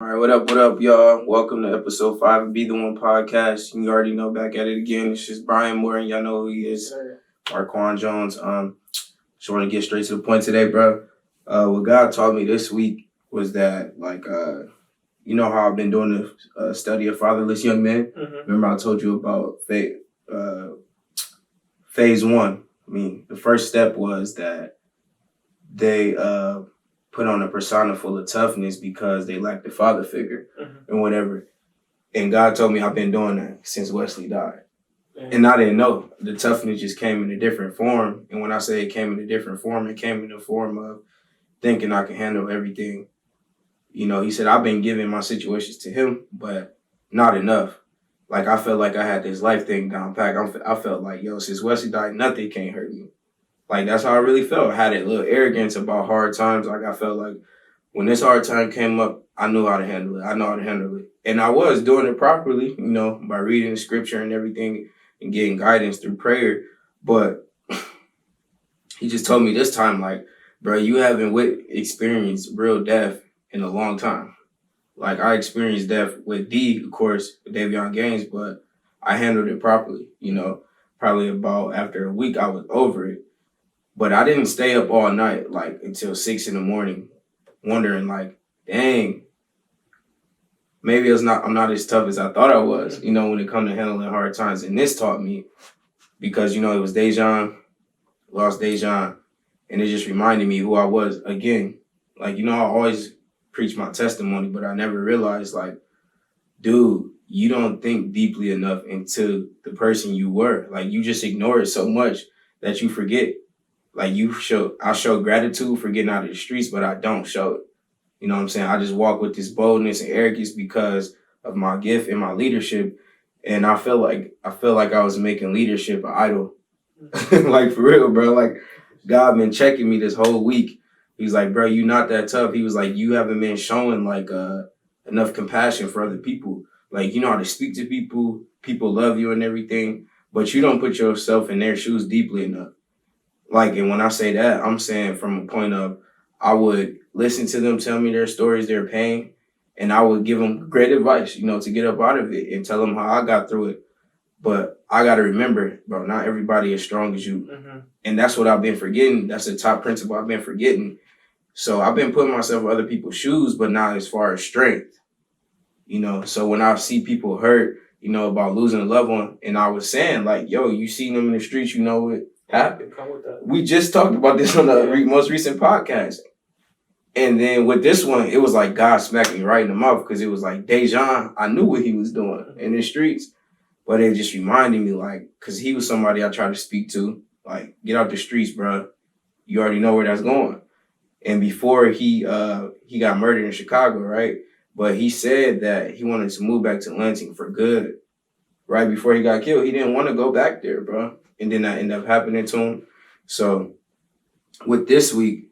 All right, what up, y'all? Welcome to episode 5 of BeThe1 podcast. You already know, back at it again. It's just Brian Morton. Y'all know who he is. Marquan Jones. Just want to get straight to the point today, bro. What God taught me this week was that, you know how I've been doing the study of fatherless young men? Mm-hmm. Remember I told you about phase 1. I mean, the first step was that they put on a persona full of toughness because they lacked a father figure and whatever. And God told me I've been doing that since Wesley died. And I didn't know. The toughness just came in a different form. And when I say it came in a different form, it came in the form of thinking I can handle everything. You know, he said, I've been giving my situations to him, but not enough. Like, I felt like I had this life thing down pat. I felt like, since Wesley died, nothing can't hurt me. Like, that's how I really felt. I had a little arrogance about hard times. Like, I felt like when this hard time came up, I knew how to handle it. I know how to handle it. And I was doing it properly, by reading the scripture and everything and getting guidance through prayer. But he just told me this time, like, bro, you haven't experienced real death in a long time. Like, I experienced death with of course, with Davion Gaines, but I handled it properly, Probably about after a week, I was over it. But I didn't stay up all night, like, until 6 a.m, wondering, like, dang, maybe I'm not as tough as I thought I was, when it comes to handling hard times. And this taught me because, it was Dejan, lost Dejan, and it just reminded me who I was again. Like, I always preach my testimony, but I never realized, like, dude, you don't think deeply enough into the person you were. Like, you just ignore it so much that you forget. Like, I show gratitude for getting out of the streets, but I don't show it. You know what I'm saying? I just walk with this boldness and arrogance because of my gift and my leadership. And I feel like I was making leadership an idol. Like, for real, bro. Like, God been checking me this whole week. He's like, bro, you not that tough. He was like, you haven't been showing like enough compassion for other people. Like, you know how to speak to people. People love you and everything, but you don't put yourself in their shoes deeply enough. Like, and when I say that, I'm saying from a point of, I would listen to them tell me their stories, their pain, and I would give them great advice, to get up out of it and tell them how I got through it. But I got to remember, bro, not everybody is strong as you. Mm-hmm. And that's what I've been forgetting. That's the top principle I've been forgetting. So I've been putting myself in other people's shoes, but not as far as strength, So when I see people hurt, about losing a loved one, and I was saying, like, you seen them in the streets, what happened. We just talked about this on the most recent podcast. And then with this one, it was like God smacked me right in the mouth because it was like Dejan, I knew what he was doing in the streets. But it just reminded me, like, because he was somebody I tried to speak to, like, get out the streets, bro. You already know where that's going. And before he got murdered in Chicago, right? But he said that he wanted to move back to Lansing for good. Right before he got killed, he didn't want to go back there, bro. And then that ended up happening to him. So with this week,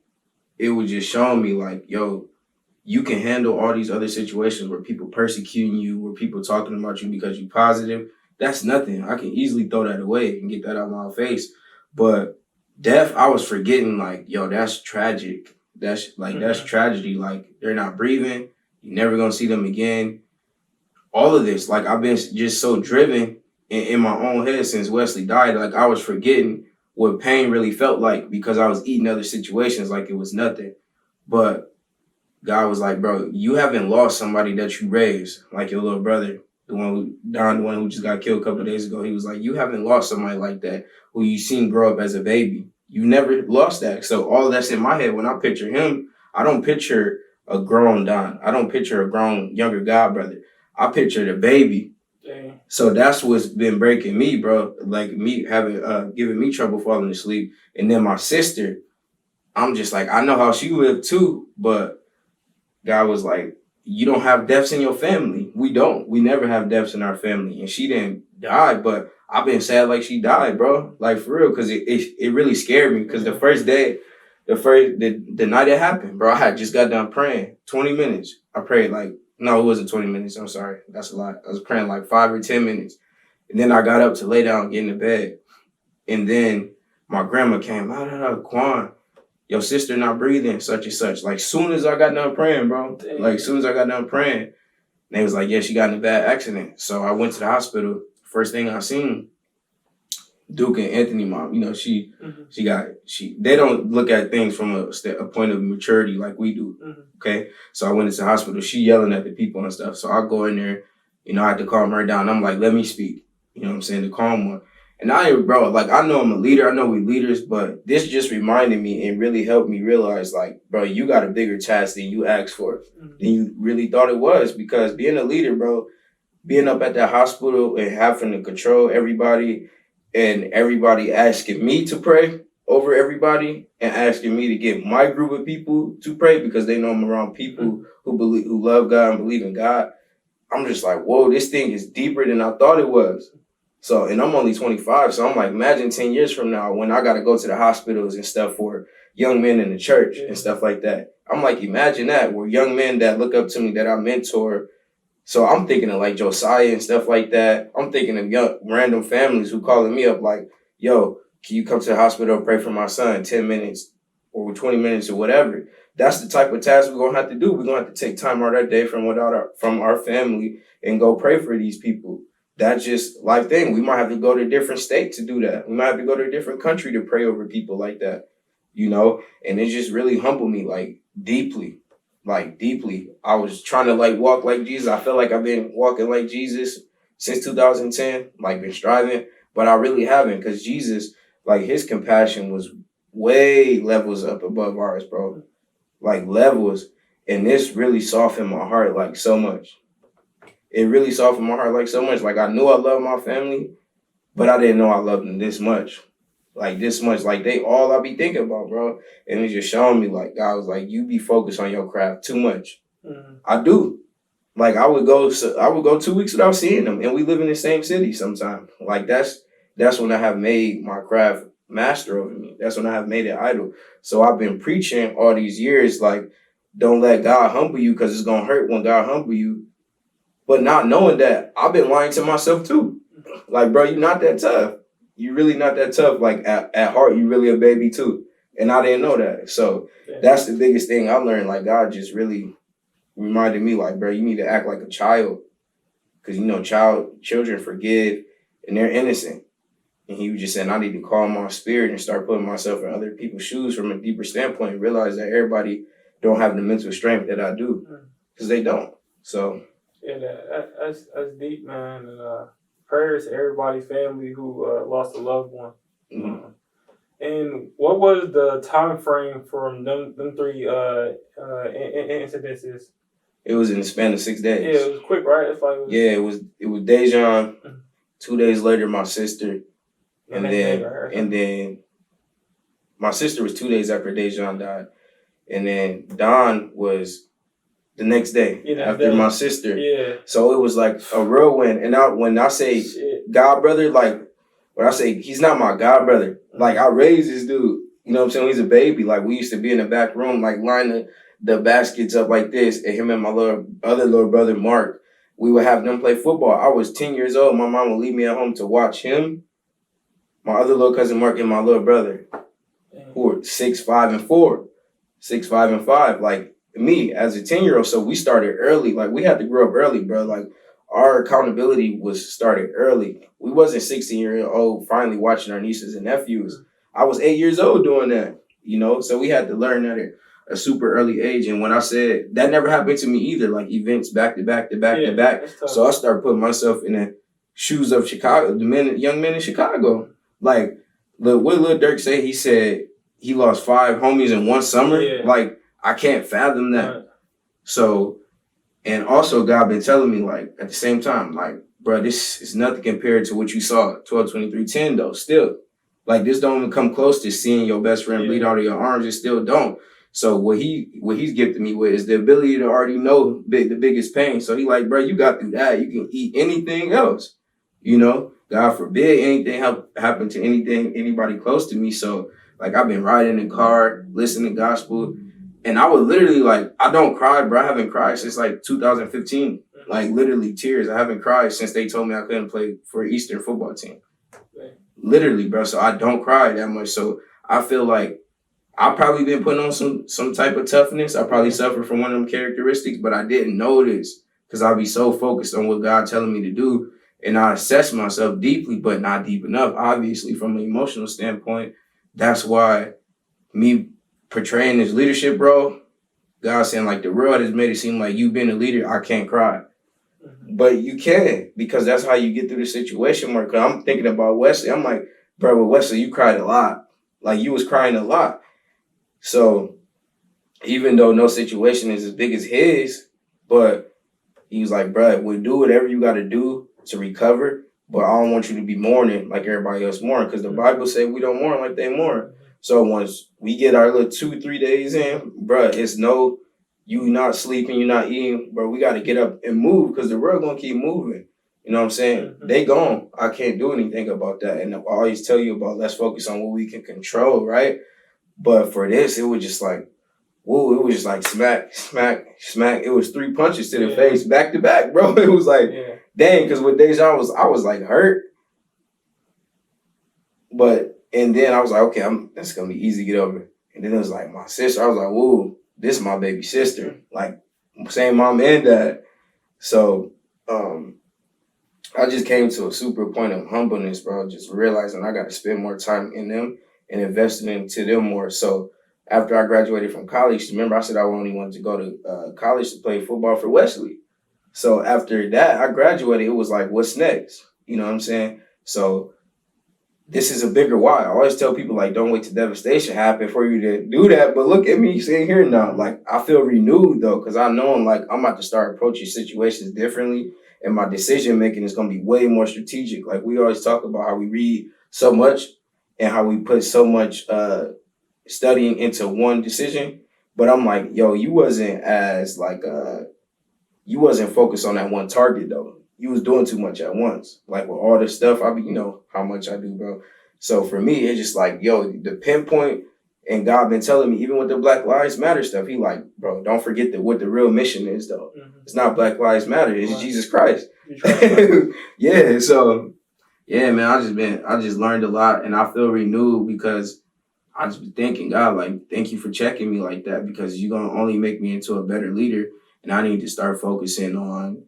it was just showing me, like, you can handle all these other situations where people persecuting you, where people talking about you because you're positive. That's nothing. I can easily throw that away and get that out of my face. But death, I was forgetting, like, that's tragic. That's tragedy. Like, they're not breathing. You're never going to see them again. All of this, like, I've been just so driven in my own head since Wesley died. Like, I was forgetting what pain really felt like because I was eating other situations like it was nothing. But God was like, bro, you haven't lost somebody that you raised, like your little brother, the one who just got killed a couple of days ago. He was like, you haven't lost somebody like that who you seen grow up as a baby. You never lost that. So all that's in my head. When I picture him, I don't picture a grown Don. I don't picture a grown younger God brother. I picture the baby. Dang. So that's what's been breaking me, bro. Like, me having giving me trouble falling asleep. And then my sister, I'm just like, I know how she lived too, but God was like, you don't have deaths in your family. We don't. We never have deaths in our family. And she didn't die, but I've been sad like she died, bro. Like, for real, because it really scared me. Because the first day, the night it happened, bro, I had just got done praying 20 minutes. I prayed no, it wasn't 20 minutes. I'm sorry. That's a lot. I was praying like 5 or 10 minutes. And then I got up to lay down and get in the bed. And then my grandma came, Quan. your sister not breathing, such and such. Like, soon as I got done praying, bro. Damn. Like, soon as I got done praying, they was like, yeah, she got in a bad accident. So I went to the hospital. First thing I seen, Duke and Anthony mom, you know, they don't look at things from a point of maturity like we do. Okay. So I went into the hospital, she yelling at the people and stuff. So I go in there, you know, I had to calm her down. I'm like, let me speak. You know what I'm saying? The calm one. And bro, like, I know I'm a leader. I know we leaders, but this just reminded me and really helped me realize, like, bro, you got a bigger task than you asked for, than you really thought it was. Because being a leader, bro, being up at that hospital and having to control everybody, and everybody asking me to pray over everybody and asking me to get my group of people to pray because they know I'm around people who love God and believe in God. I'm just like, whoa, this thing is deeper than I thought it was. So, and I'm only 25. So I'm like, imagine 10 years from now when I got to go to the hospitals and stuff for young men in the church and stuff like that. I'm like, imagine that, where young men that look up to me, that I mentor. So I'm thinking of like Josiah and stuff like that. I'm thinking of young random families who calling me up like, yo, can you come to the hospital and pray for my son 10 minutes or 20 minutes or whatever? That's the type of task we're going to have to do. We're going to have to take time out of our day from our family and go pray for these people. That's just life thing. We might have to go to a different state to do that. We might have to go to a different country to pray over people like that, you know? And it just really humbled me, like, deeply. Like, deeply. I was trying to, like, walk like Jesus. I feel like I've been walking like Jesus since 2010, like, been striving, but I really haven't, because Jesus, like, his compassion was way levels up above ours, bro. Like, levels. And this really softened my heart, like, so much. It really softened my heart, like, so much. Like, I knew I loved my family, but I didn't know I loved them this much. Like, this much. Like, they all I be thinking about, bro. And it's just showing me, like, God was like, you be focused on your craft too much. I do. Like, I would go 2 weeks without seeing them, and we live in the same city sometimes. Like, that's when I have made my craft master over me. That's when I have made it idol. So I've been preaching all these years, like, don't let God humble you, because it's going to hurt when God humble you. But not knowing that, I've been lying to myself too. Like, bro, you're not that tough. You really not that tough. Like, at heart, you really a baby too. And I didn't know that. So that's the biggest thing I learned. Like, God just really reminded me, like, bro, you need to act like a child. Because, you know, children forgive and they're innocent. And he was just saying, I need to calm my spirit and start putting myself in other people's shoes from a deeper standpoint and realize that everybody don't have the mental strength that I do. Because they don't. So... yeah, that's deep, man. And prayers to everybody's family who lost a loved one. And what was the time frame from them three incidences? It was in the span of 6 days. Yeah, it was quick, right? It's like it was Dejan. 2 days later, my sister, and then my sister was 2 days after Dejan died, and then Don was the next day after my sister. Yeah. So it was like a whirlwind. And when I say God brother, like, when I say he's not my God brother, like, I raised this dude. You know what I'm saying? He's a baby. Like, we used to be in the back room, like, line the baskets up like this, and him and my other little brother, Mark, we would have them play football. I was 10 years old. My mom would leave me at home to watch him, my other little cousin, Mark, and my little brother, who were 6, 5, and 4. 6, 5, and 5. Like, me as a 10-year-old, so we started early. Like, we had to grow up early, bro. Like, our accountability was started early. We wasn't 16-year-old finally watching our nieces and nephews. I was 8 years old doing that, you know? So we had to learn that at a super early age. And when I said, that never happened to me either, like, events back to back to back to back. So I started putting myself in the shoes of Chicago, young men in Chicago. Like, what Lil Durk say? He said he lost 5 homies in one summer. Yeah. Like, I can't fathom that. Right. So, and also God been telling me, like, at the same time, like, bro, this is nothing compared to what you saw 12-23-10 though, still. Like, this don't even come close to seeing your best friend bleed out of your arms. It still don't. So what he's gifted me with is the ability to already know the biggest pain. So he like, bro, you got through that. You can eat anything else. You know, God forbid anything happen to anybody close to me. So, like, I've been riding in the car, listening to gospel. And I would literally, like, I don't cry, bro. I haven't cried since, like, 2015. Like, literally tears. I haven't cried since they told me I couldn't play for an Eastern football team. Literally, bro. So I don't cry that much. So I feel like I probably been putting on some type of toughness. I probably suffer from one of them characteristics, but I didn't notice because I'll be so focused on what God telling me to do. And I assess myself deeply, but not deep enough, obviously, from an emotional standpoint. That's why me portraying this leadership, bro, God saying, like, the world has made it seem like you being a leader, I can't cry. But you can, because that's how you get through the situation. Where, cause I'm thinking about Wesley. I'm like, bro, with Wesley, you cried a lot. Like, you was crying a lot. So even though no situation is as big as his, but he was like, bro, we'll do whatever you got to do to recover. But I don't want you to be mourning like everybody else mourn, because the Bible says we don't mourn like they mourn. So once we get our little 2-3 days in, bro, it's no, you not sleeping, you not eating, bro. We got to get up and move because the world gonna keep moving. You know what I'm saying? They gone. I can't do anything about that. And I always tell you about let's focus on what we can control, right? But for this, it was just like, whoa, it was just like smack, smack, smack. It was 3 punches to the face back to back, bro. It was like, dang, because with Deja, I was like hurt. And then I was like, okay, that's going to be easy to get over. And then it was like my sister. I was like, whoa, this is my baby sister. Like, same mom and dad. So I just came to a super point of humbleness, bro. Just realizing I got to spend more time in them and investing into them more. So after I graduated from college, remember I said I only wanted to go to college to play football for Wesley. So after that, I graduated. It was like, what's next? You know what I'm saying? So this is a bigger why. I always tell people, like, don't wait till devastation happen for you to do that. But look at me sitting here now. Like, I feel renewed, though, because I know I'm about to start approaching situations differently. And my decision making is going to be way more strategic. Like, we always talk about how we read so much and how we put so much studying into one decision. But I'm like, yo, you wasn't focused on that one target, though. You was doing too much at once. Like with all this stuff, you know how much I do, bro. So for me, it's just like, yo, the pinpoint, and God been telling me, even with the Black Lives Matter stuff, he like, bro, don't forget what the real mission is, though. It's not Black Lives Matter, it's Jesus Christ. Yeah, so yeah, man, I just learned a lot, and I feel renewed because I just been thinking, God, like, thank you for checking me like that, because you're gonna only make me into a better leader. And I need to start focusing on,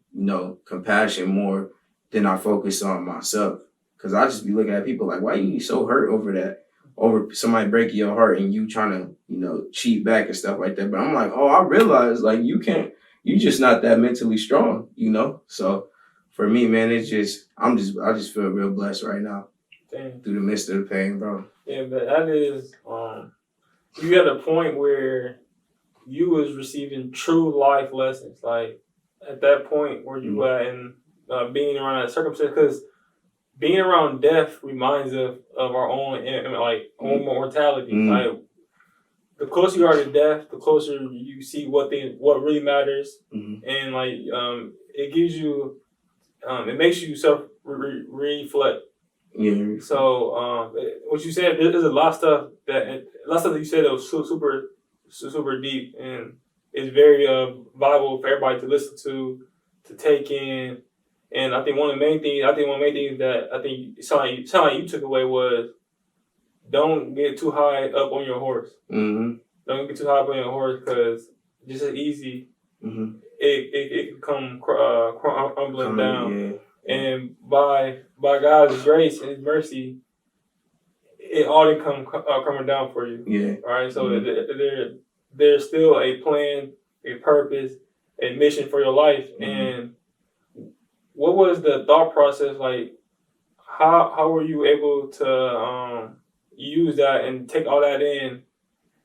compassion more than I focus on myself. Because I just be looking at people like, why you so hurt over that? Over somebody breaking your heart and you trying to, cheat back and stuff like that. But I'm like, oh, I realize, like, you just not that mentally strong, So for me, man, I just feel real blessed right now. Through the midst of the pain, bro. Yeah, but that is, you at a point where you was receiving true life lessons, like at that point where you were in being around that circumstance, because being around death reminds us of our own own mortality. Like the closer you are to death, the closer you see what really matters, and it gives you, it makes you self reflect. Yeah. So what you said, there's a lot of stuff that you said that was super deep, and it's very viable for everybody to listen to take in. And I think one of the main things that I think it sound like you took away was, don't get too high up on your horse. Don't get too high up on your horse, because just as easy it can come crumbling down. Yeah. And by God's grace and His mercy, it all can come coming down for you. Yeah. All right. So there's still a plan, a purpose, a mission for your life. And what was the thought process like? How were you able to use that and take all that in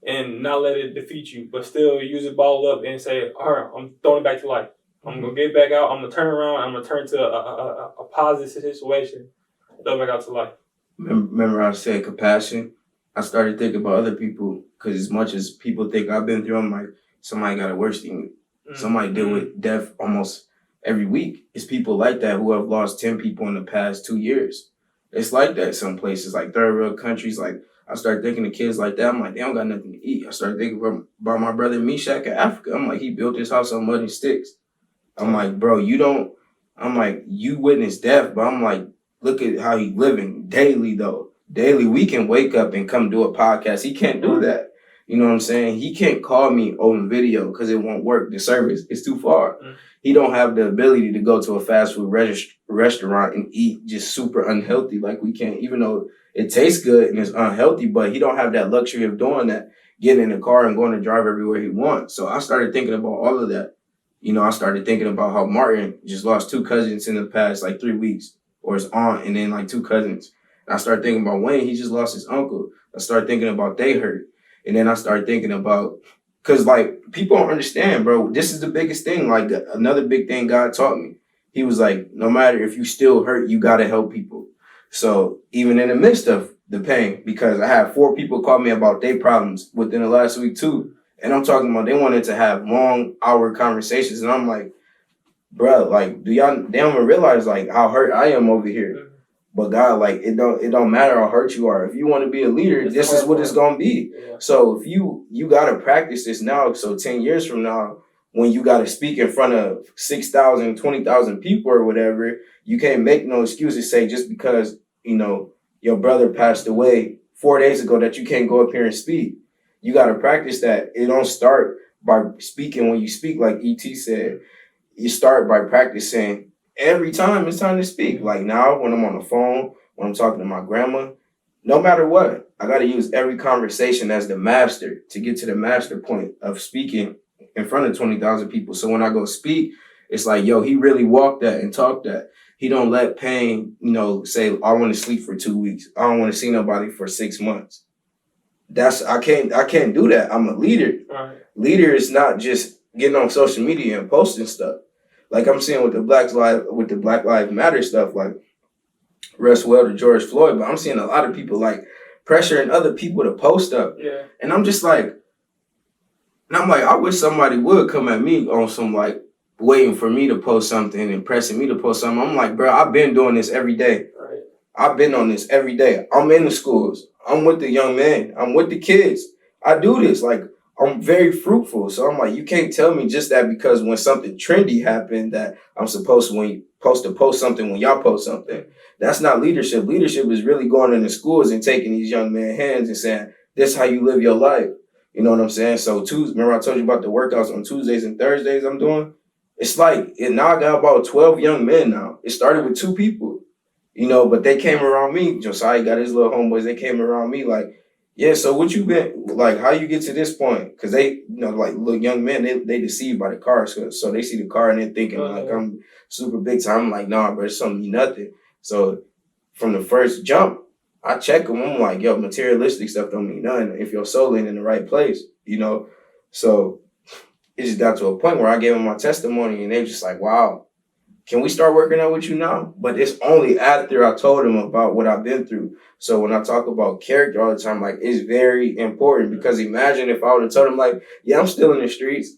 and not let it defeat you, but still use it, bottle up, and say, all right, I'm throwing it back to life. I'm gonna get back out. I'm gonna turn around. I'm gonna turn to a positive situation. Throw back out to life. Remember I said compassion? I started thinking about other people, because as much as people think I've been through, I'm like, somebody got it worse than me. Somebody deal with death almost every week. It's people like that who have lost 10 people in the past 2 years. It's like that some places, like third world countries. Like, I started thinking of kids like that. I'm like, they don't got nothing to eat. I started thinking about my brother Meshach in Africa. I'm like, he built his house on mud and sticks. I'm like, bro, you witnessed death, but I'm like, look at how he's living daily, though. Daily, we can wake up and come do a podcast. He can't do that. You know what I'm saying? He can't call me on video because it won't work. The service is too far. He don't have the ability to go to a fast food restaurant and eat just super unhealthy like we can, even though it tastes good and it's unhealthy, but he don't have that luxury of doing that, getting in the car and going to drive everywhere he wants. So I started thinking about all of that. You know, I started thinking about how Martin just lost 2 cousins in the past like 3 weeks, or his aunt and then like 2 cousins. And I started thinking about Wayne, he just lost his uncle. I started thinking about they hurt. And then I started thinking about, because like people don't understand, bro, this is the biggest thing. Like another big thing God taught me. He was like, no matter if you still hurt, you got to help people. So even in the midst of the pain, because I had 4 people call me about their problems within the last week too. And I'm talking about they wanted to have long hour conversations. And I'm like, bro, like, they don't even realize like how hurt I am over here. But God, like, it don't matter how hurt you are. If you want to be a leader, this is what it's gonna be. Yeah. So if you gotta practice this now, so 10 years from now, when you gotta speak in front of 6,000, 20,000 people or whatever, you can't make no excuses say just because, you know, your brother passed away 4 days ago that you can't go up here and speak. You gotta practice that. It don't start by speaking when you speak, like E.T. said. You start by practicing every time it's time to speak. Like now, when I'm on the phone, when I'm talking to my grandma, no matter what, I got to use every conversation as the master to get to the master point of speaking in front of 20,000 people. So when I go speak, it's like, yo, he really walked that and talked that. He don't let pain, you know, say, I want to sleep for 2 weeks. I don't want to see nobody for 6 months. I can't do that. I'm a leader. Right. Leader is not just getting on social media and posting stuff. Like I'm seeing with the Black Lives Matter stuff, like rest well to George Floyd, but I'm seeing a lot of people like pressuring other people to post stuff. Yeah. And I'm like, I wish somebody would come at me on some like waiting for me to post something and pressing me to post something. I'm like, bro, I've been doing this every day. Right. I've been on this every day. I'm in the schools. I'm with the young men. I'm with the kids. I do this. Like, I'm very fruitful. So I'm like, you can't tell me just that because when something trendy happened that I'm supposed to post something when y'all post something. That's not leadership. Leadership is really going into schools and taking these young men's hands and saying, this is how you live your life. You know what I'm saying? So remember I told you about the workouts on Tuesdays and Thursdays I'm doing? It's like, now I got about 12 young men now. It started with 2 people, you know, but they came around me. Josiah got his little homeboys. They came around me like, yeah, so what you been, like, how you get to this point? Because they, you know, like, little young men, they deceived by the car. So they see the car and they're thinking, like, I'm super big time. I'm like, nah, bro, it's something mean nothing. So from the first jump, I check them. I'm like, yo, materialistic stuff don't mean nothing if your soul ain't in the right place, you know? So it just got to a point where I gave them my testimony and they were just like, wow, can we start working out with you now? But it's only after I told them about what I've been through. So when I talk about character all the time, like, it's very important because imagine if I would have told them, like, yeah, I'm still in the streets,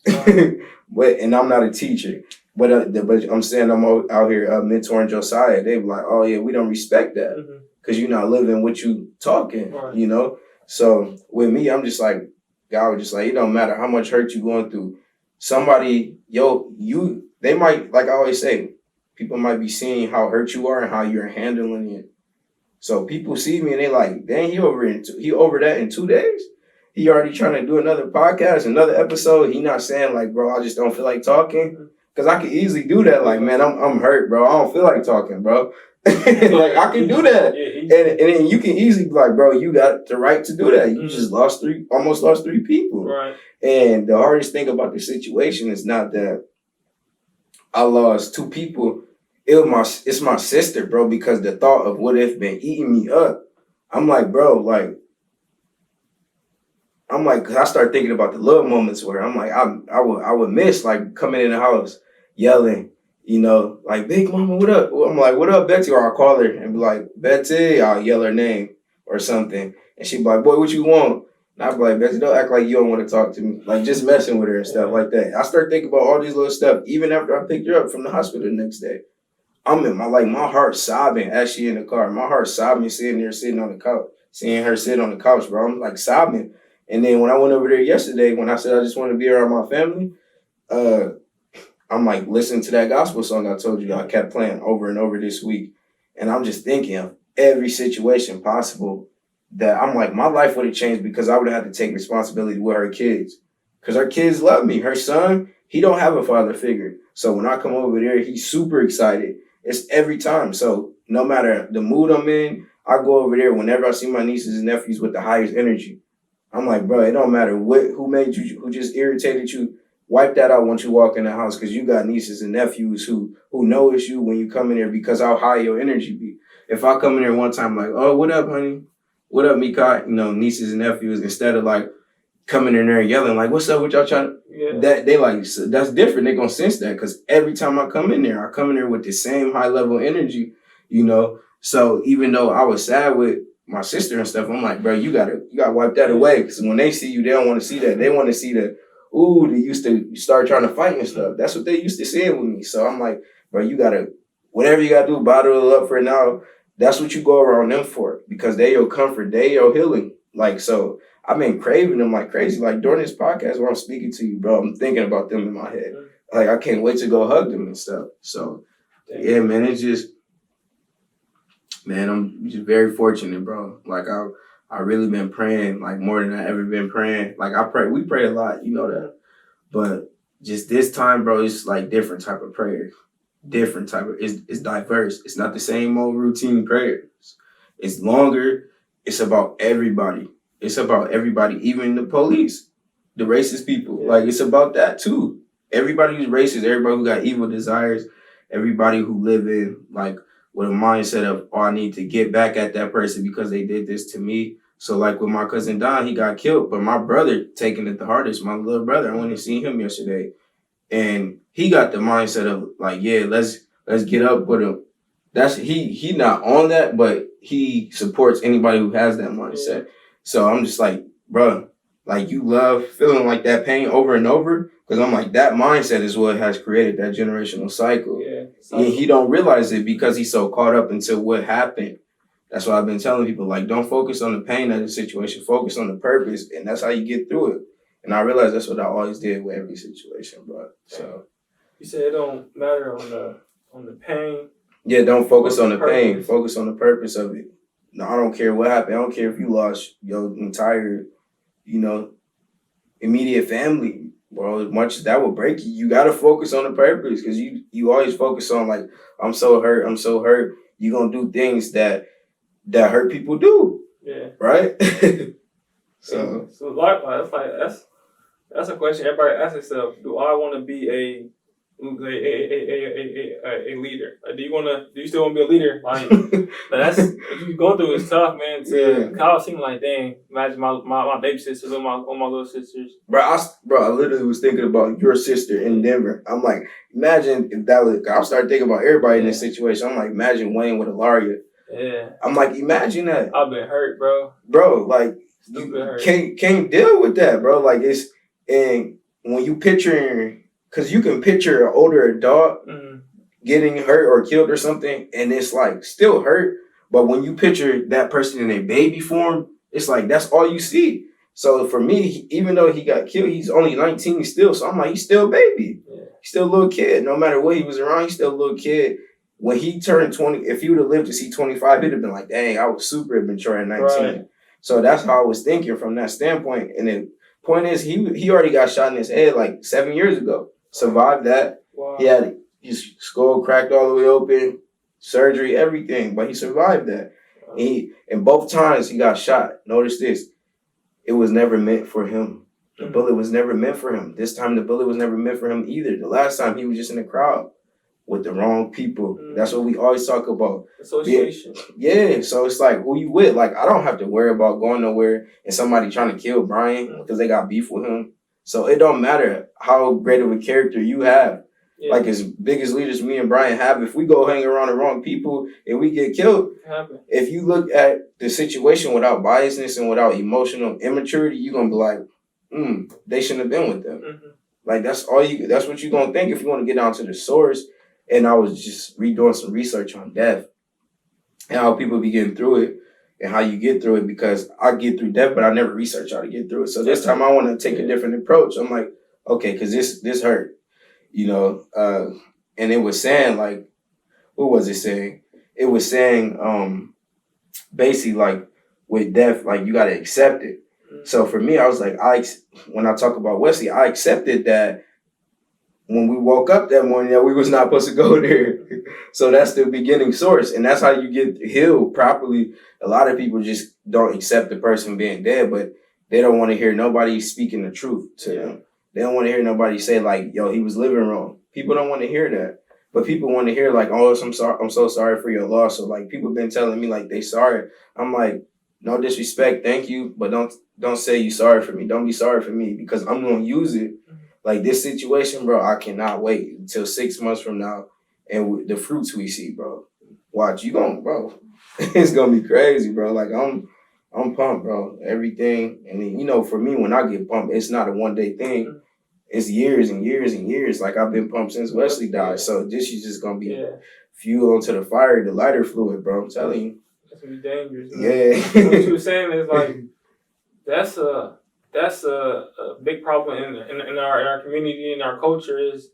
and I'm not a teacher. But I'm saying I'm out here mentoring Josiah. They be like, oh, yeah, we don't respect that because you're not living what you talking, you know? So with me, I'm just like, God was just like, it don't matter how much hurt you going through. Somebody, they might, like I always say, people might be seeing how hurt you are and how you're handling it. So people see me and they like, dang, he over that in 2 days? He already trying to do another podcast, another episode. He not saying like, bro, I just don't feel like talking. Because I could easily do that. Like, man, I'm hurt, bro. I don't feel like talking, bro. Like, I can do that. And then you can easily be like, bro, you got the right to do that. You just almost lost 3 people. Right. And the hardest thing about the situation is not that I lost 2 people. It's my sister, bro, because the thought of what if been eating me up. I'm like, bro, cause I start thinking about the little moments where I'm like, I would miss like coming in the house, yelling, you know, like, big mama, what up? I'm like, what up, Betty? Or I'll call her and be like, Betty, I'll yell her name or something. And she'd be like, boy, what you want? And I'd be like, Betty, don't act like you don't want to talk to me. Like, just messing with her and stuff like that. I start thinking about all these little stuff, even after I picked her up from the hospital the next day. I'm in my heart sobbing as she in the car. My heart sobbing, sitting on the couch, seeing her sit on the couch, bro. I'm like sobbing. And then when I went over there yesterday, when I said I just want to be around my family, I'm like listening to that gospel song I told you I kept playing over and over this week. And I'm just thinking of every situation possible that I'm like, my life would have changed because I would have had to take responsibility with her kids. Because her kids love me. Her son, he don't have a father figure. So when I come over there, he's super excited. It's every time. So no matter the mood I'm in, I go over there whenever I see my nieces and nephews with the highest energy. I'm like, bro, it don't matter who made you, who just irritated you. Wipe that out once you walk in the house because you got nieces and nephews who know it's you when you come in there because how high your energy be. If I come in there one time like, oh, what up, honey? What up, Mika? You know, nieces and nephews, instead of like coming in there and yelling like, what's up with y'all trying to, that they like, so that's different. They gonna sense that because every time I come in there with the same high level energy, you know. So even though I was sad with my sister and stuff, I'm like, bro, you gotta wipe that away because when they see you, they don't want to see that. They want to see the, ooh, they used to start trying to fight and stuff. That's what they used to see with me. So I'm like, bro, you gotta, whatever you gotta do, bottle it up for now. That's what you go around them for because they your comfort, they your healing. Like, so I've been craving them like crazy. Like during this podcast where I'm speaking to you, bro, I'm thinking about them in my head. Like I can't wait to go hug them and stuff. So yeah, man, it's just, man, I'm just very fortunate, bro. Like I really been praying like more than I ever been praying. Like we pray a lot, you know that. But just this time, bro, it's like different type of prayer. Different type of, it's diverse. It's not the same old routine prayers. It's longer. It's about everybody. It's about everybody, even the police, the racist people. Like it's about that too. Everybody who's racist, everybody who got evil desires, everybody who live in like with a mindset of, oh, I need to get back at that person because they did this to me. So like with my cousin Don, he got killed, but my brother taking it the hardest. My little brother, I went and seen him yesterday. And he got the mindset of like, yeah, let's get up with him. That's he not on that, but he supports anybody who has that mindset. So I'm just like, bro, like you love feeling like that pain over and over, because I'm like that mindset is what has created that generational cycle. And he don't realize it because he's so caught up into what happened. That's why I've been telling people, like, don't focus on the pain of the situation, focus on the purpose, and that's how you get through it. And I realized that's what I always did with every situation, bro. So you said it don't matter on the pain. Yeah, don't focus on the pain. Focus on the purpose of it. No, I don't care what happened. I don't care if you lost your entire, you know, immediate family, bro. As much as that will break you, you gotta focus on the purpose because you always focus on like, I'm so hurt. You gonna do things that hurt people do. Yeah. Right? So likewise, that's a question everybody asks themselves. Do I want to be a leader? Like, do you still want to be a leader? Like, that's what you're going through is tough, man. I was thinking like, dang, imagine my baby sisters and my little sisters. Bro, I literally was thinking about your sister in Denver. I'm like, imagine if that was. I started thinking about everybody in this situation. I'm like, imagine Wayne with Ilaria. Yeah. I'm like, imagine that. I've been hurt, bro. Bro, like, you can't deal with that, bro. Like, it's, and when you picture, because you can picture an older adult getting hurt or killed or something, and it's like still hurt. But when you picture that person in a baby form, it's like that's all you see. So for me, even though he got killed, he's only 19 still. So I'm like, he's still a baby. Yeah. He's still a little kid. No matter what he was around, he's still a little kid. When he turned 20, if he would have lived to see 25, it'd have been like, dang, I was super immature at 19. Right. So that's how I was thinking from that standpoint. And the point is, he already got shot in his head like 7 years ago. Survived that. Wow. He had his skull cracked all the way open, surgery, everything, but he survived that. Wow. And both times he got shot. Notice this. It was never meant for him. The bullet was never meant for him. This time the bullet was never meant for him either. The last time he was just in the crowd with the wrong people. That's what we always talk about. Association. Yeah, so it's like, who you with? Like, I don't have to worry about going nowhere and somebody trying to kill Brian because they got beef with him. So it don't matter how great of a character you have. Yeah. Like, as big as leaders me and Brian have, if we go hang around the wrong people and we get killed, if you look at the situation without biasness and without emotional immaturity, you're going to be like, they shouldn't have been with them. Mm-hmm. Like, that's what you're going to think if you want to get down to the source. And I was just redoing some research on death and how people be getting through it and how you get through it, because I get through death, but I never research how to get through it. So this time I want to take a different approach. I'm like, okay, because this hurt, you know. And it was saying, like, what was it saying? It was saying basically like with death, like you gotta accept it. So for me, I was like, when I talk about Wesley, I accepted that when we woke up that morning that we was not supposed to go there. So that's the beginning source. And that's how you get healed properly. A lot of people just don't accept the person being dead, but they don't want to hear nobody speaking the truth to them. They don't want to hear nobody say like, yo, he was living wrong. People don't want to hear that. But people want to hear like, oh, I'm so sorry for your loss. So like people been telling me like they sorry. I'm like, no disrespect, thank you, but don't say you sorry for me. Don't be sorry for me because I'm gonna use it. Like this situation, bro, I cannot wait until 6 months from now and the fruits we see, bro. Watch, bro. It's gonna be crazy, bro. Like I'm pumped, bro. Everything, and then, you know, for me, when I get pumped, it's not a one day thing. It's years and years and years. Like I've been pumped since Wesley died. So this is just gonna be fuel onto the fire, the lighter fluid, bro. I'm telling you. That's gonna be dangerous. Man. Yeah. What you were saying is like that's a big problem in our community, in our culture is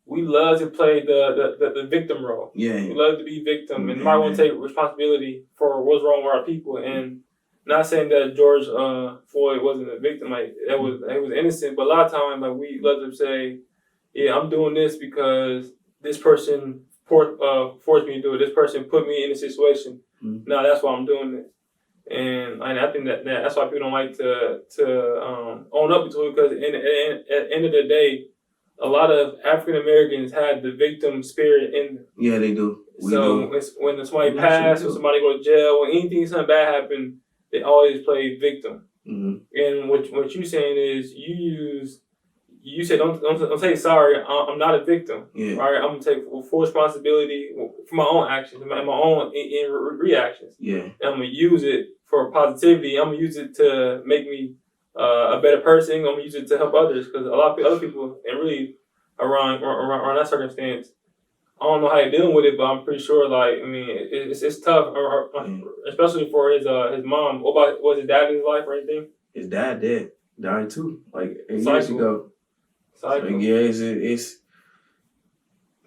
we love to play the victim role. Yeah. We love to be victim and might want to take responsibility for what's wrong with our people. And not saying that George Floyd wasn't a victim, like he was innocent, but a lot of times like we love to say, yeah, I'm doing this because this person forced me to do it. This person put me in a situation. Now that's why I'm doing this. And I think that's why people don't like to own up to it, because at the end of the day, a lot of African Americans had the victim spirit in them. Yeah, they do. It's when somebody passed, when somebody go to jail, when something bad happened, they always play victim. And what you're saying is you said don't say sorry. I'm not a victim. Yeah. Right. I'm gonna take full responsibility for my own actions, my own reactions. Yeah. And I'm gonna use it for positivity. I'm gonna use it to make me a better person. I'm gonna use it to help others, because a lot of other people, and really around that circumstance, I don't know how you're dealing with it, but I'm pretty sure, like, I mean, it's tough, especially for his mom. What about, was his dad in his life or anything? His dad died too, like 8 Cycle. years ago. So, yeah, it's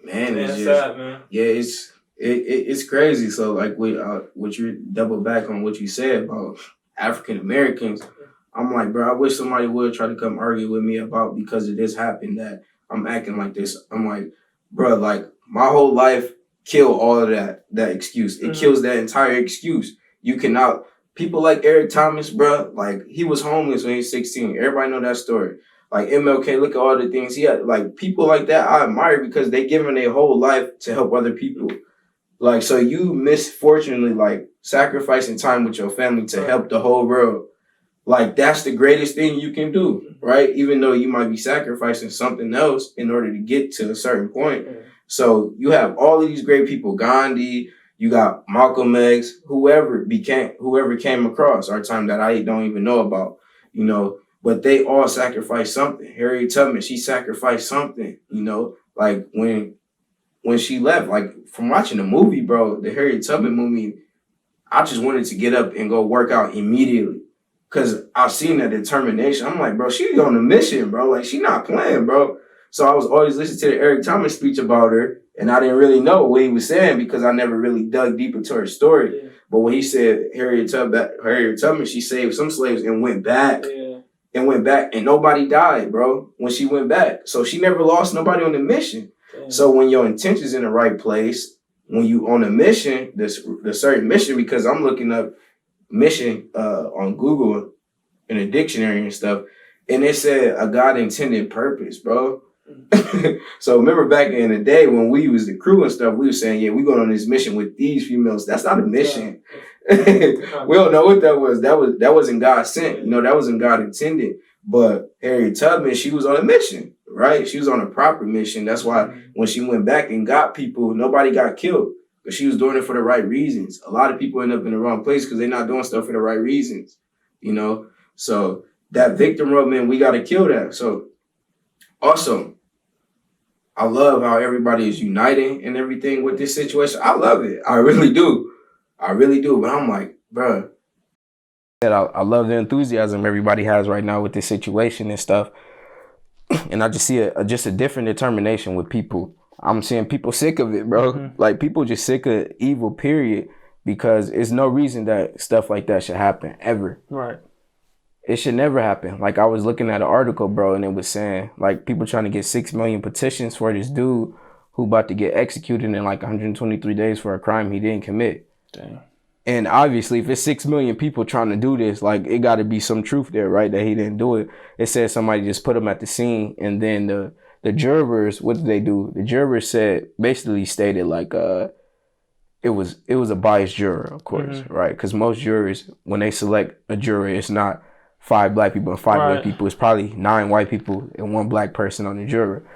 man, it's just sad, man. Yeah, it's crazy. So like what you double back on what you said about African Americans, I'm like, bro, I wish somebody would try to come argue with me about because of this happened that I'm acting like this. I'm like, bro, like my whole life kill all of that excuse. It kills that entire excuse. You cannot. People like Eric Thomas, bro, like he was homeless when he was 16. Everybody know that story. Like MLK, look at all the things he had. Like people like that, I admire because they given their whole life to help other people. Like, so you misfortunately like sacrificing time with your family to help the whole world. Like that's the greatest thing you can do, right? Even though you might be sacrificing something else in order to get to a certain point. So you have all of these great people, Gandhi, you got Malcolm X, whoever came across our time that I don't even know about, you know, but they all sacrificed something. Harriet Tubman, she sacrificed something, you know, like when she left, like from watching the movie, bro, the Harriet Tubman movie, I just wanted to get up and go work out immediately. Cause I've seen that determination. I'm like, bro, she's on a mission, bro. Like she not playing, bro. So I was always listening to the Eric Thomas speech about her, and I didn't really know what he was saying because I never really dug deep into her story. Yeah. But when he said Harriet Tubman, she saved some slaves and went back. Yeah. And nobody died, bro, when she went back. So she never lost nobody on the mission. Damn. So when your intention's in the right place, when you on a mission, the certain mission, because I'm looking up mission on Google in a dictionary and stuff, and it said a God intended purpose, bro. So remember back in the day when we was the crew and stuff, we were saying, yeah, we going on this mission with these females. That's not a mission. We don't know what that was. That wasn't God sent. You know, that wasn't God intended. But Harriet Tubman, she was on a mission, right? She was on a proper mission. That's why when she went back and got people, nobody got killed. Because she was doing it for the right reasons. A lot of people end up in the wrong place because they're not doing stuff for the right reasons, you know? So that victim role, man, we got to kill that. So also, I love how everybody is uniting and everything with this situation. I love it. I really do. But I'm like, bro, I love the enthusiasm everybody has right now with this situation and stuff. And I just see just a different determination with people. I'm seeing people sick of it, bro. Like people just sick of evil, period. because it's no reason that stuff like that should happen ever. Right. It should never happen. Like, I was looking at an article, bro, and it was saying, like, people trying to get 6 million petitions for this dude who about to get executed in like 123 days for a crime he didn't commit. Dang. And obviously, if it's 6 million people trying to do this, like, it got to be some truth there, right? That he didn't do it. It said somebody just put him at the scene, and then the jurors, what did they do? The jurors basically stated like, it was a biased juror, of course, right? Because most jurors, when they select a juror, it's not 5 black people and 5 white people. It's probably 9 white people and 1 black person on the juror.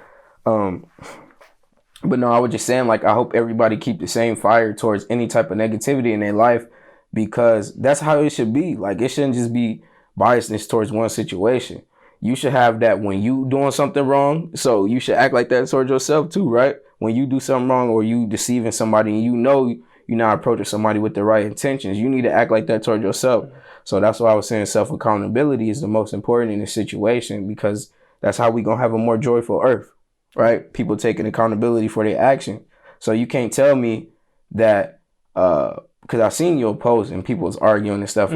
But no, I was just saying, like, I hope everybody keep the same fire towards any type of negativity in their life, because that's how it should be. Like, it shouldn't just be biasness towards one situation. You should have that when you doing something wrong. So you should act like that towards yourself too, right? When you do something wrong or you deceiving somebody and you know you're not approaching somebody with the right intentions, you need to act like that towards yourself. So that's why I was saying self-accountability is the most important in this situation, because that's how we gonna have a more joyful earth, right? People taking accountability for their action. So you can't tell me that, because I've seen your posts and people's arguing and stuff,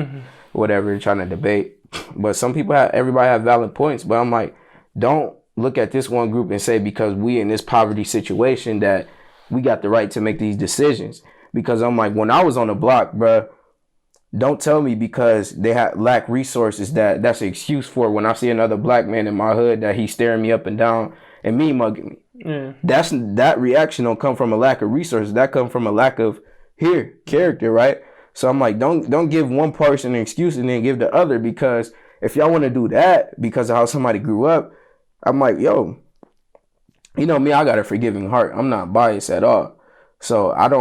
whatever, trying to debate. But some people everybody have valid points. But I'm like, don't look at this one group and say because we in this poverty situation that we got the right to make these decisions. Because I'm like, when I was on the block, bruh, don't tell me because they lack resources that's an excuse for when I see another black man in my hood that he's staring me up and down and me mugging me. Yeah. That reaction don't come from a lack of resources. That come from a lack of character, right? So I'm like, don't give one person an excuse and then give the other, because if y'all want to do that because of how somebody grew up, I'm like, yo, you know me, I got a forgiving heart. I'm not biased at all. So I'm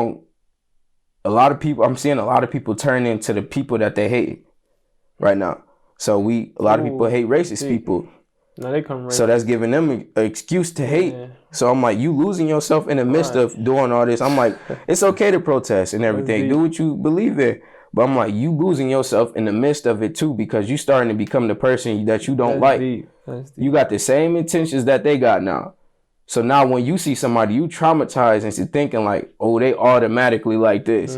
seeing a lot of people turn into the people that they hate right now. So a lot of people hate racist people. No, they come racist. So that's giving them an excuse to hate. Yeah. So I'm like, you losing yourself in the midst of doing all this. I'm like, it's okay to protest and everything. Do what you believe in. But I'm like, you losing yourself in the midst of it too, because you starting to become the person that you don't like. Deep. You got the same intentions that they got now. So now when you see somebody, you traumatized into thinking like, oh, they automatically like this.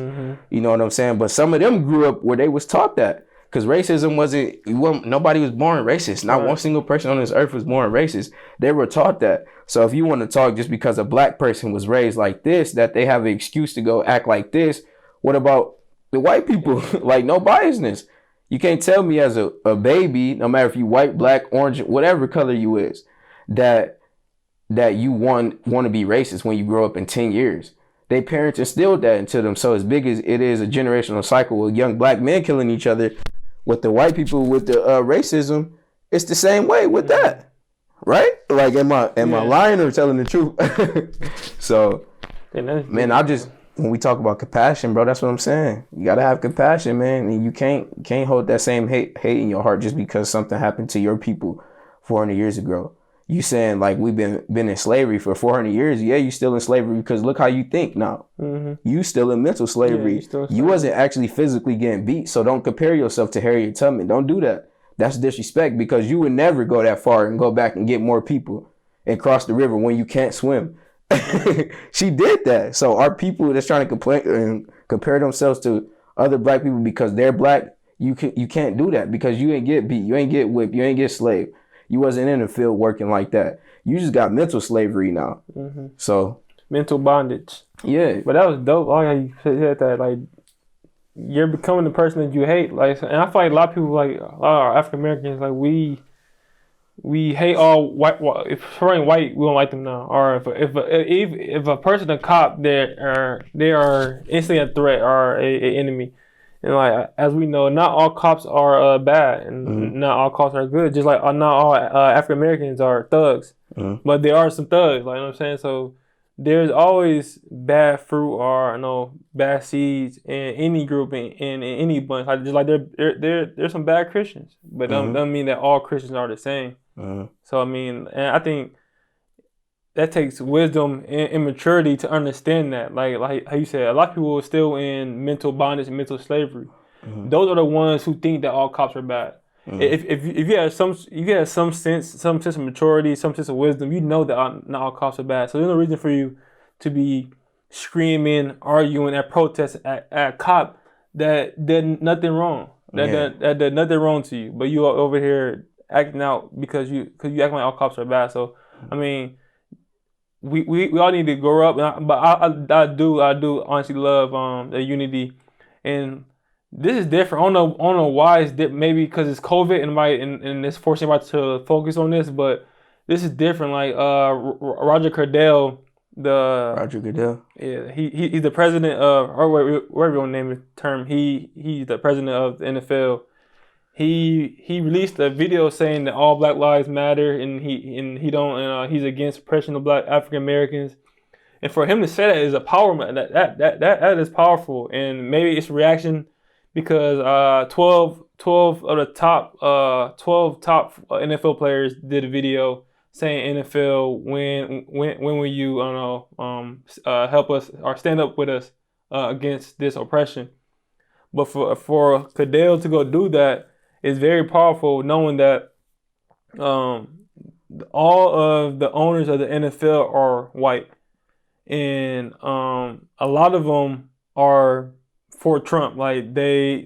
You know what I'm saying? But some of them grew up where they was taught that. Because racism nobody was born racist. Not one single person on this earth was born racist. They were taught that. So if you want to talk just because a black person was raised like this, that they have an excuse to go act like this, what about the white people? Like, no biasness. You can't tell me as a baby, no matter if you white, black, orange, whatever color you is, that you want to be racist when you grow up in 10 years. They parents instilled that into them. So as big as it is a generational cycle with young black men killing each other, with the white people with the racism, it's the same way with that, right? Like, am I lying or telling the truth? So, man, when we talk about compassion, bro, that's what I'm saying. You gotta have compassion, man, and you can't hold that same hate in your heart just because something happened to your people 400 years ago. You saying like we've been in slavery for 400 years? Yeah, you still in slavery because look how you think now. You still in mental slavery. You wasn't actually physically getting beat, so don't compare yourself to Harriet Tubman. Don't do that. That's disrespect, because you would never go that far and go back and get more people and cross the river when you can't swim. She did that. So our people that's trying to complain and compare themselves to other black people because they're black, you can't do that, because you ain't get beat, you ain't get whipped, you ain't get slaved. You wasn't in the field working like that. You just got mental slavery now. So mental bondage. Yeah. But that was dope. All you said that, like, you're becoming the person that you hate. Like, and I feel like a lot of people, like a lot of African Americans, like we hate all white. If someone white, we don't like them now. Or if a person a cop, they are instantly a threat or a enemy. And like, as we know, not all cops are bad, and not all cops are good. Just like not all African Americans are thugs, but there are some thugs. Like, you know what I'm saying? So there's always bad fruit or bad seeds in any group, in any bunch. Like, just like there's some bad Christians, but doesn't mean that all Christians are the same. So I mean, and I think that takes wisdom and maturity to understand that. Like how you said, a lot of people are still in mental bondage and mental slavery. Those are the ones who think that all cops are bad. If you have some sense of maturity, some sense of wisdom, you know that not all cops are bad. So there's no reason for you to be screaming, arguing at protests at cop that did nothing wrong. That did nothing wrong to you, but you are over here acting out because you act like all cops are bad. So I mean, we all need to grow up. But I do honestly love the unity, and this is different. I don't know why it's maybe because it's COVID and it's forcing everybody to focus on this, but this is different. Like Roger Goodell, yeah, he's the president of, or whatever you want to name the term. He's the president of the NFL. He released a video saying that all Black lives matter, and he's against oppression of Black African Americans. And for him to say that is a power. That is powerful, and maybe it's a reaction because 12 of the top 12 top NFL players did a video saying NFL when will you help us or stand up with us against this oppression. But for Goodell to go do that is very powerful, knowing that all of the owners of the NFL are white, and a lot of them are for Trump. Like they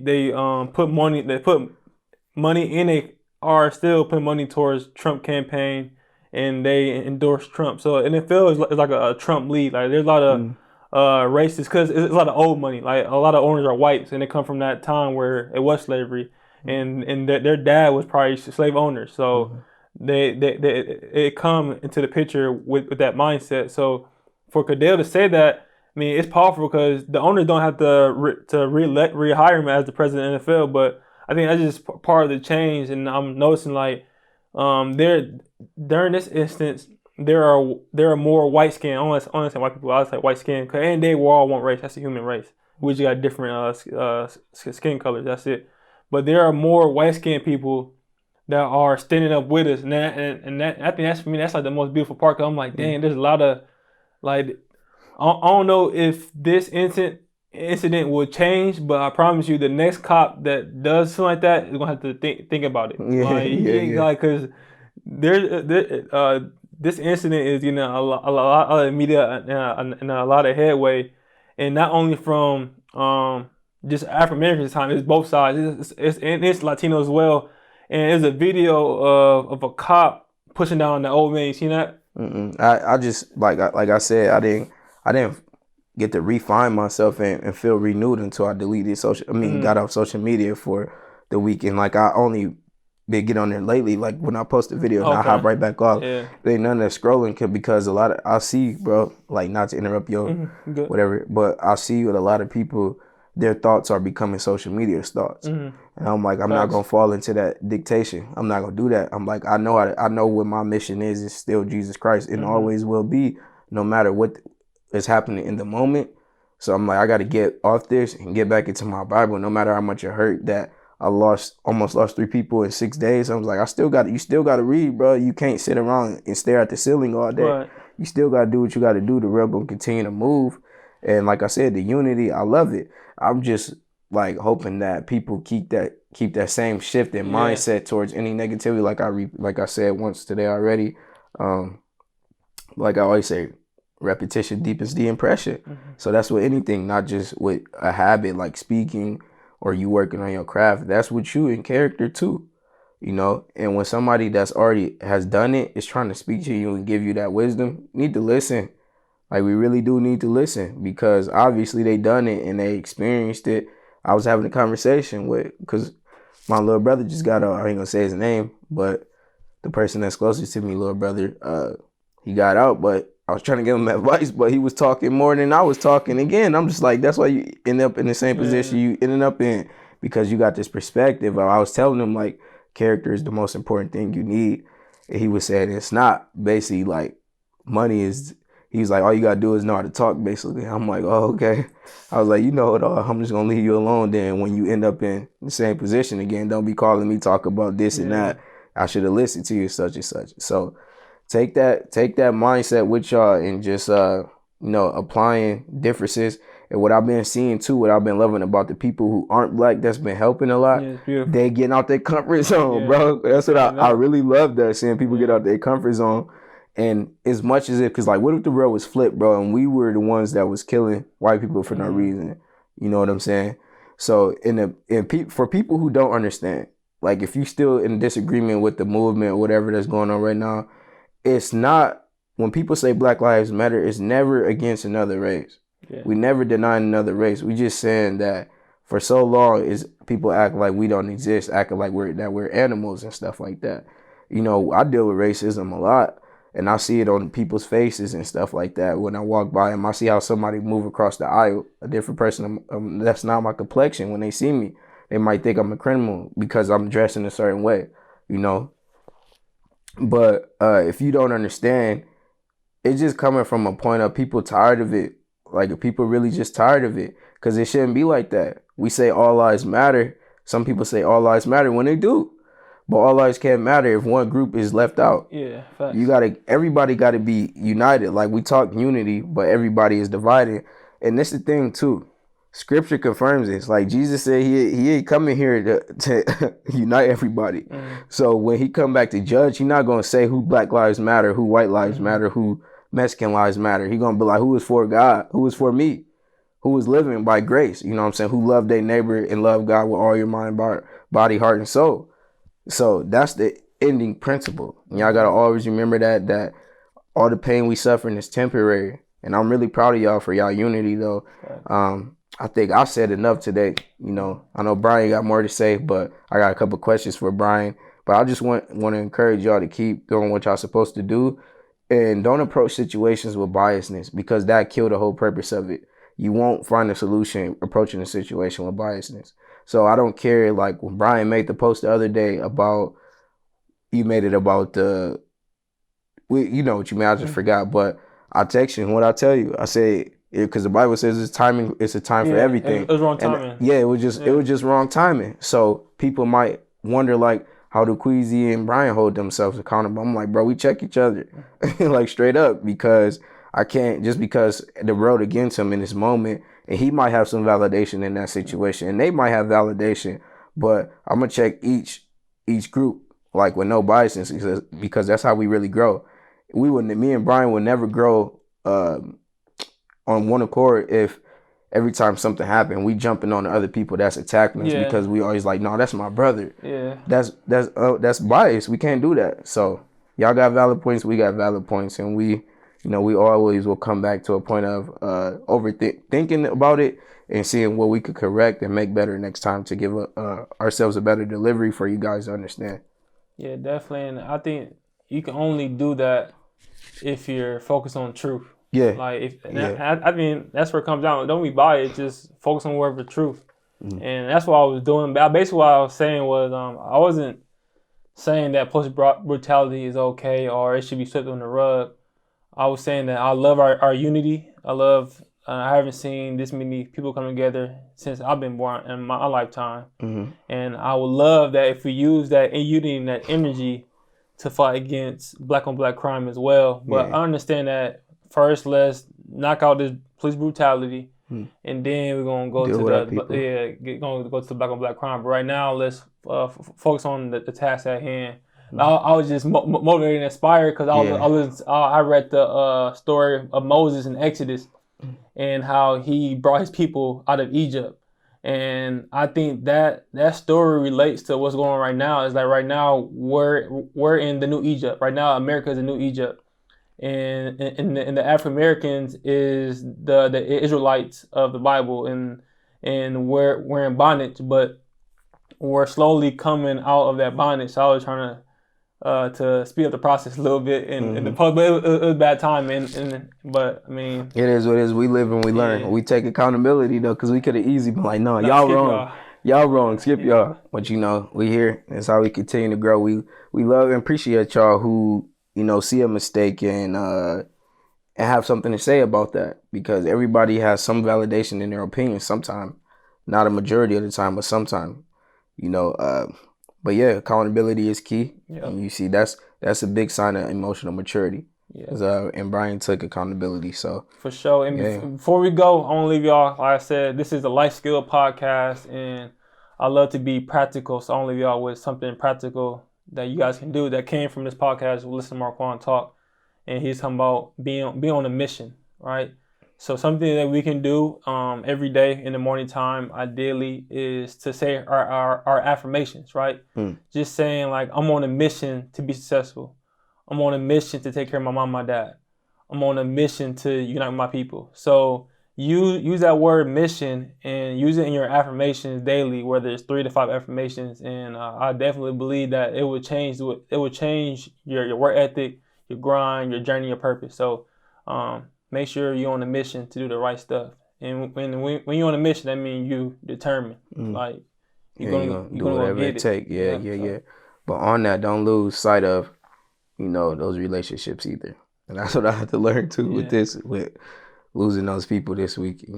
put money in it, are still putting money towards Trump campaign, and they endorse Trump. So NFL is like a Trump lead. Like there's a lot of racists because it's a lot of old money. Like a lot of owners are whites, and they come from that time where it was slavery, and their dad was probably slave owners. So they come into the picture with that mindset. So for Goodell to say that, I mean, it's powerful because the owners don't have to rehire him as the president of the NFL. But I think that's just part of the change, and I'm noticing like during this instance, there are more white skin. I don't want to say white people. I say white skin. Cause and they we're all one race. That's the human race. We just got different skin colors. That's it. But there are more white skin people that are standing up with us, and that I think that's for me. That's like the most beautiful part. Cause I'm like, dang, there's a lot of like. I don't know if this incident will change, but I promise you, the next cop that does something like that is gonna have to think about it. Like, cause this incident is a lot of media and a lot of headway, and not only from just African Americans. Time it's both sides. It's Latino as well, and there's a video of a cop pushing down the old man. You seen that? I just like I said, I didn't get to refine myself and feel renewed until I deleted got off social media for the weekend. Like I only been get on there lately. Like when I post a video, and I hop right back off. Yeah. There ain't none of that scrolling because a lot of I see, bro. Like not to interrupt your whatever, but I see with a lot of people, their thoughts are becoming social media thoughts, and I'm like, I'm not gonna fall into that dictation. I'm not gonna do that. I'm like, I know what my mission is. It's still Jesus Christ, and always will be, no matter what is happening in the moment. So I'm like, I got to get off this and get back into my Bible, no matter how much it hurt that I almost lost 3 people in 6 days. I was like, you still got to read, bro. You can't sit around and stare at the ceiling all day. Right. You still got to do what you got to do. The real gonna continue to move. And like I said, the unity, I love it. I'm just like hoping that people keep that same shift in mindset towards any negativity. Like I said once today already. Like I always say, repetition deepens the impression. So that's with anything, not just with a habit like speaking or you working on your craft. That's with you in character too, and when somebody that's already has done it is trying to speak to you and give you that wisdom, you need to listen. Like we really do need to listen, because obviously they done it and they experienced it. I was having a conversation because my little brother just got out. I ain't gonna say his name, but the person that's closest to me, little brother, he got out, but I was trying to give him advice, but he was talking more than I was talking. Again, I'm just like, that's why you end up in the same position you ended up in, because you got this perspective. I was telling him, like, character is the most important thing you need. And he was saying it's not. Basically, like, money is, he's like, all you got to do is know how to talk, basically. I'm like, oh, okay. I was like, you know it all. I'm just going to leave you alone then. When you end up in the same position again, don't be calling me, talk about this and that. I should have listened to you, such and such. So, Take that mindset with y'all and just applying differences. And what I've been seeing too, what I've been loving about the people who aren't Black, that's been helping a lot. They getting out their comfort zone, bro. That's what I really love, that seeing people get out their comfort zone And as much as if, because like, what if the world was flipped, bro, and we were the ones that was killing white people for no reason? You know what I'm saying? So for people who don't understand, like if you still in disagreement with the movement or whatever that's going on right now, it's not, when people say Black Lives Matter, it's never against another race. Yeah. We never deny another race. We just saying that for so long is people act like we don't exist, acting like we're animals and stuff like that. You know, I deal with racism a lot, and I see it on people's faces and stuff like that. When I walk by them, I see how somebody move across the aisle, a different person that's not my complexion. When they see me, they might think I'm a criminal because I'm dressed in a certain way, you know. But if you don't understand, it's just coming from a point of people tired of it. Like, people really just tired of it, because it shouldn't be like that. We say all lives matter. Some people say all lives matter when they do, but all lives can't matter if one group is left out. Yeah, facts. Everybody gotta be united. Like, we talk unity, but everybody is divided. And that's the thing too. Scripture confirms this. Like, Jesus said he ain't coming here to unite everybody. So when he come back to judge, he not gonna say who Black lives matter, who white lives matter, who Mexican lives matter. He gonna be like, who is for God, who is for me, who is living by grace, you know what I'm saying, who love their neighbor and love God with all your mind, body, heart, and soul. So that's the ending principle. And y'all gotta always remember that all the pain we suffering is temporary. And I'm really proud of y'all for y'all unity though. I think I've said enough today. You know, I know Brian got more to say, but I got a couple questions for Brian. But I just want to encourage y'all to keep doing what y'all supposed to do. And don't approach situations with biasness, because that killed the whole purpose of it. You won't find a solution approaching a situation with biasness. So I don't care, like when Brian made the post the other day about, you made it about you know what you mean, I just forgot, but I text you, and what I tell you, I say, because the Bible says it's a time for everything. It was wrong timing. It was just wrong timing. So people might wonder, like, how do Queasy and Brian hold themselves accountable? I'm like, bro, we check each other, like straight up, because I can't, just because the road against him in this moment, and he might have some validation in that situation, and they might have validation, but I'm gonna check each group, like, with no biases, because that's how we really grow. Me and Brian would never grow on one accord if every time something happened, we jumping on the other people that's attacking us, because we always like, no, that's my brother. Yeah. That's bias. We can't do that. So y'all got valid points, we got valid points, and we always will come back to a point of thinking about it and seeing what we could correct and make better next time to give ourselves a better delivery for you guys to understand. Yeah, definitely. And I think you can only do that if you're focused on truth. Yeah. Like, I mean, that's where it comes down. Don't be biased. Just focus on wherever truth. And that's what I was doing. Basically, what I was saying was, I wasn't saying that police brutality is okay or it should be swept under the rug. I was saying that I love our unity. I haven't seen this many people come together since I've been born in my lifetime. And I would love that if we use that unity and that energy to fight against black on black crime as well. But I understand that first, let's knock out this police brutality, and then we're gonna go to the black on black crime. But right now, let's focus on the task at hand. I was just motivated and inspired because I read the story of Moses in Exodus and how he brought his people out of Egypt. And I think that story relates to what's going on right now. It's like right now we're in the new Egypt. Right now, America is the new Egypt. And the African Americans is the Israelites of the Bible, and we're in bondage, but we're slowly coming out of that bondage. So I was trying to speed up the process a little bit in the post, but it was bad time, but I mean, it is what it is. We live and we learn. We take accountability though, because we could have easily been like, no, y'all wrong. Y'all wrong, skip y'all. But we here. That's how we continue to grow. We love and appreciate y'all who, see a mistake and have something to say about that, because everybody has some validation in their opinion sometime, not a majority of the time, but sometime, but yeah, accountability is key. And you see, that's a big sign of emotional maturity. And Brian took accountability, so for sure. And before we go, I want to leave y'all, like I said, this is a life skill podcast, and I love to be practical, so I want to leave y'all with something practical that you guys can do that came from this podcast. We'll listen to Marquan talk. and he's talking about being on a mission, right? So something that we can do every day in the morning time, ideally, is to say our affirmations, right? Just saying like, I'm on a mission to be successful. I'm on a mission to take care of my mom, my dad. I'm on a mission to unite my people. So use that word mission and use it in your affirmations daily, whether it's 3 to 5 affirmations. And I definitely believe that it would change your work ethic, your grind, your journey, your purpose. So make sure you're on a mission to do the right stuff. And when you're on a mission, that means you determined. Like you're gonna do whatever it takes. Yeah. But on that, don't lose sight of, those relationships either. And that's what I had to learn too with losing those people this week.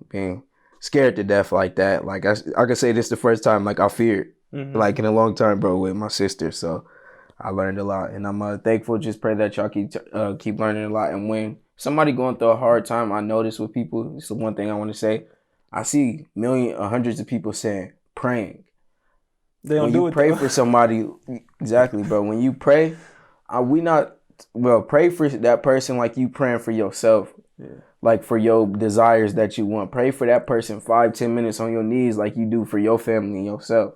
Being scared to death like that. Like I could say this the first time, like I feared, like in a long time, bro, with my sister. So I learned a lot, and I'm thankful. Just pray that y'all keep learning a lot. And when somebody going through a hard time, I notice with people, it's the one thing I want to say. I see hundreds of people saying praying. They don't do it. Pray for somebody, exactly, bro. When you pray, pray for that person like you praying for yourself. Yeah. Like for your desires that you want. Pray for that person 5-10 minutes on your knees like you do for your family and yourself.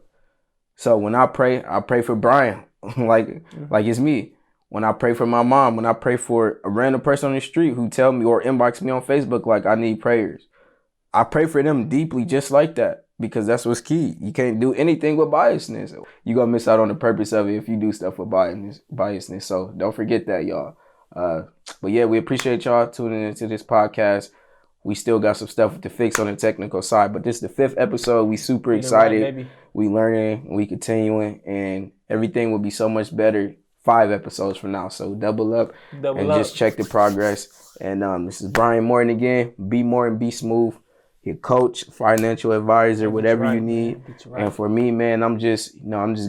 So when I pray for Brian, like it's me. When I pray for my mom, when I pray for a random person on the street who tell me or inbox me on Facebook like I need prayers, I pray for them deeply just like that, because that's what's key. You can't do anything with biasness. You're going to miss out on the purpose of it if you do stuff with biasness. So don't forget that, y'all. But yeah, we appreciate y'all tuning into this podcast. We still got some stuff to fix on the technical side, but this is the 5th episode. We super excited. Right, we learning, we continuing, and everything will be so much better 5 episodes from now. So double up and just check the progress. And this is Brian Morton again. Be Morton, be smooth. Your coach, financial advisor, whatever you need. Right. And for me, man, I'm just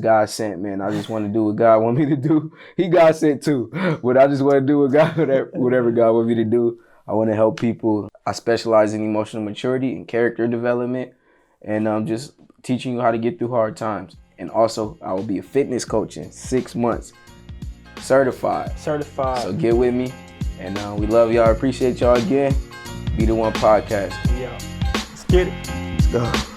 God sent, man. I just want to do what God want me to do. He God sent too, but I just want to do whatever God want me to do. I want to help people. I specialize in emotional maturity and character development, and I'm just teaching you how to get through hard times. And also, I will be a fitness coach in 6 months, certified. So get with me, and we love y'all. Appreciate y'all again. BeThe1 podcast. Yeah. Let's get it. Let's go.